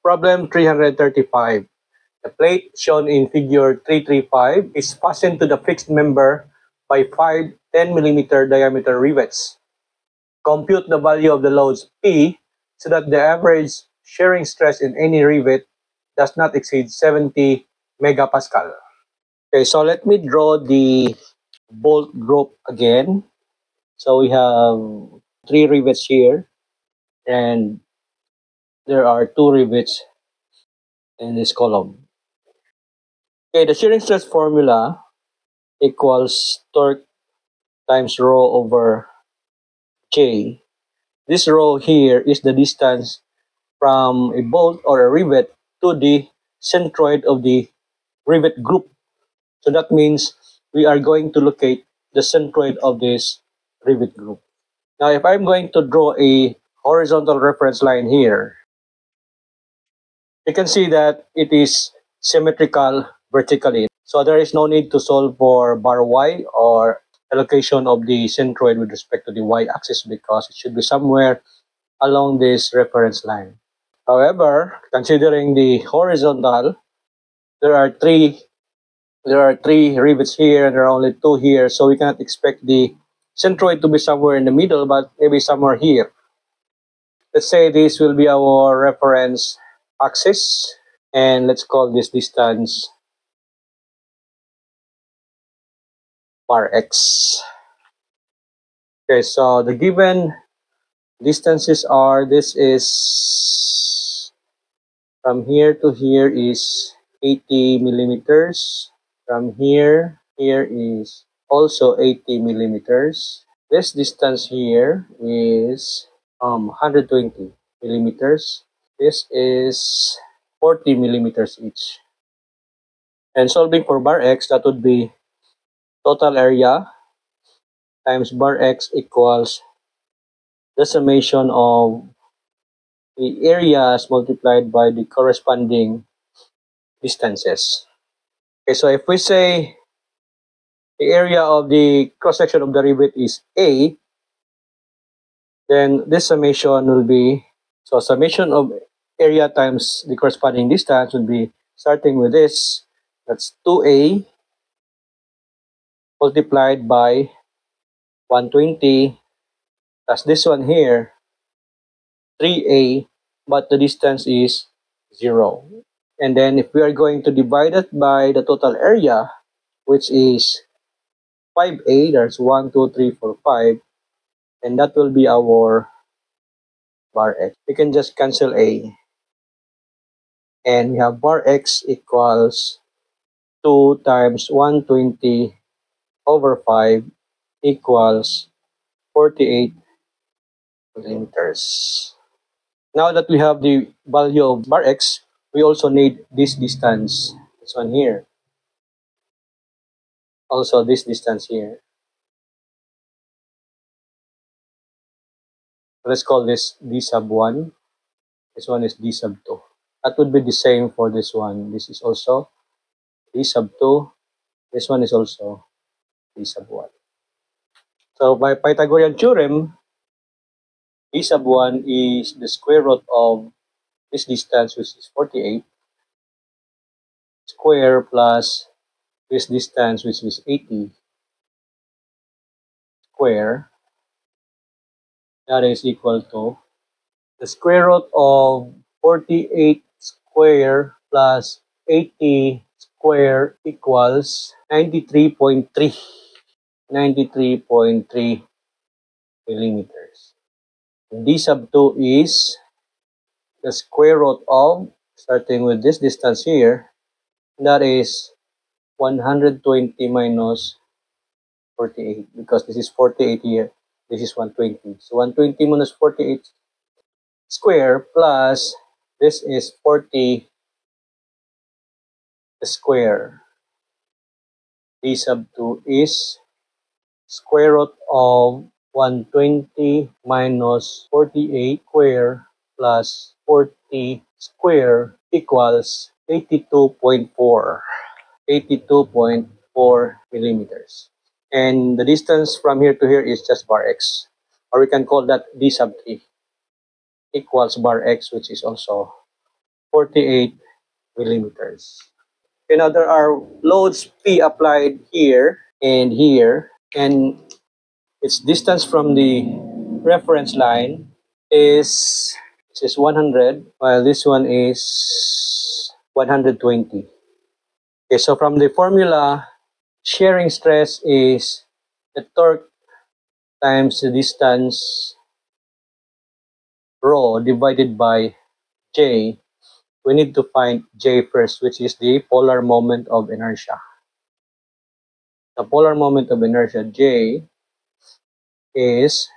Problem 335. The plate shown in figure 335 is fastened to the fixed member by 5 10mm diameter rivets. Compute the value of the loads P so that the average shearing stress in any rivet does not exceed 70 megapascal. Okay, so let me draw the bolt group again. So we have 3 rivets here, and there are 2 rivets in this column. Okay, the shearing stress formula equals torque times rho over J. This rho here is the distance from a bolt or a rivet to the centroid of the rivet group. So that means we are going to locate the centroid of this rivet group. Now, if I'm going to draw a horizontal reference line here, you can see that it is symmetrical vertically. So there is no need to solve for bar Y or allocation of the centroid with respect to the Y-axis because it should be somewhere along this reference line. However, considering the horizontal, there are three rivets here and there are only 2 here, so we cannot expect the centroid to be somewhere in the middle, but maybe somewhere here. Let's say this will be our reference axis, and let's call this distance bar X. Okay, so the given distances are, this is from here to here is 80 millimeters. From here is also 80 millimeters. This distance here is 120 millimeters. This is 40 millimeters each. And solving for bar X, that would be total area times bar X equals the summation of the areas multiplied by the corresponding distances. Okay, so if we say the area of the cross-section of the rivet is A, then this summation will be, so summation of area times the corresponding distance would be, starting with this, that's 2A multiplied by 120, plus this one here, 3A, but the distance is 0. And then if we are going to divide it by the total area, which is 5A, there's 1, 2, 3, 4, 5, and that will be our bar X. We can just cancel A. And we have bar X equals 2 times 120 over 5 equals 48 millimeters. Now that we have the value of bar X, we also need this distance. This one here. Also this distance here. Let's call this D sub 1. This one is D sub 2. That would be the same for this one. This is also D sub 2. This one is also D sub 1. So by Pythagorean theorem, D sub 1 is the square root of this distance, which is 48, square plus this distance, which is 80, square. That is equal to the square root of 48 square plus 80 square equals 93.3 millimeters. D sub 2 is the square root of, starting with this distance here, that is 120 minus 48, because this is 48 here, this is 120. So 120 minus 48 square plus this is 40 square. D sub 2 is square root of 120 minus 48 square plus 40 square equals 82.4 millimeters. And the distance from here to here is just bar X, or we can call that D sub 3 equals bar X, which is also 48 millimeters. Okay, now there are loads P applied here, and its distance from the reference line is 100, while this one is 120. Okay, so from the formula, shearing stress is the torque times the distance rho divided by J. We need to find J first, which is the polar moment of inertia. The polar moment of inertia, J, is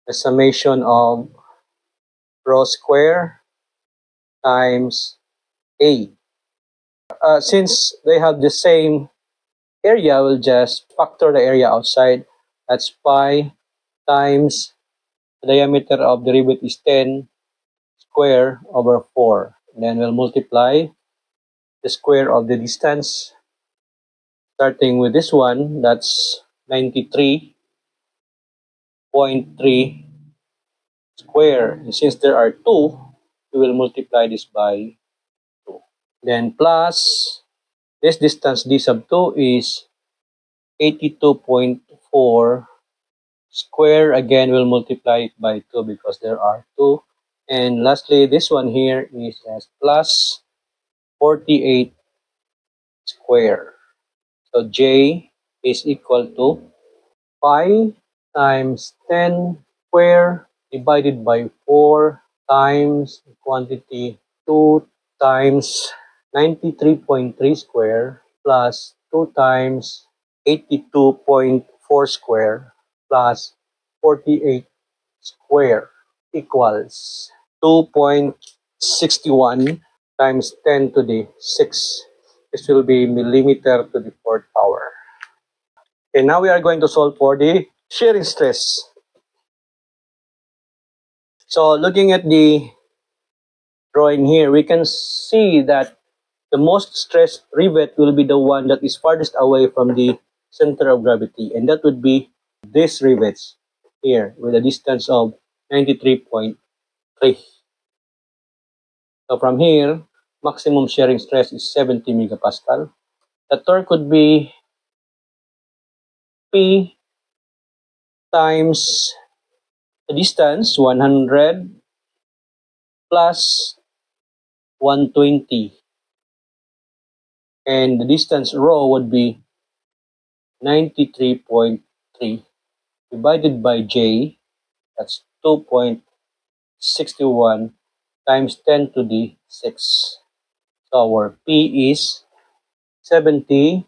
the summation of rho square times A. Since they have the same area, we'll just factor the area outside. That's pi times the diameter of the rivet is 10 square over 4. And then we'll multiply the square of the distance. Starting with this one, that's 93.3 square. And since there are 2, we will multiply this by 2. Then plus this distance d sub 2 is 82.4 square. Again, we'll multiply it by 2 because there are 2. And lastly, this one here is as plus 48 square. So J is equal to pi times 10 square divided by 4 times quantity 2 times 93.3 square plus 2 times 82.4 square plus 48 square equals 2.61 times 10 to the 6. This will be millimeter to the 4th power. Okay, now we are going to solve for the shearing stress. So looking at the drawing here, we can see that the most stressed rivet will be the one that is farthest away from the center of gravity, and that would be these rivets here with a distance of 93.3. So from here, maximum shearing stress is 70 megapascal. The torque would be P times the distance, 100 plus 120. And the distance rho would be 93.3 divided by J, that's 2.61 times 10 to the 6. So our P is 70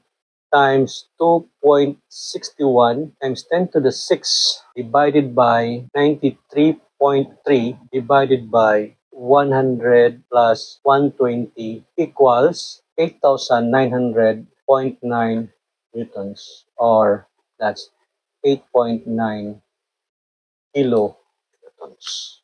times 2.61 times 10 to the 6 divided by 93.3 divided by 100 plus 120 equals 8,900.9 newtons, or that's 8.9 kilonewtons.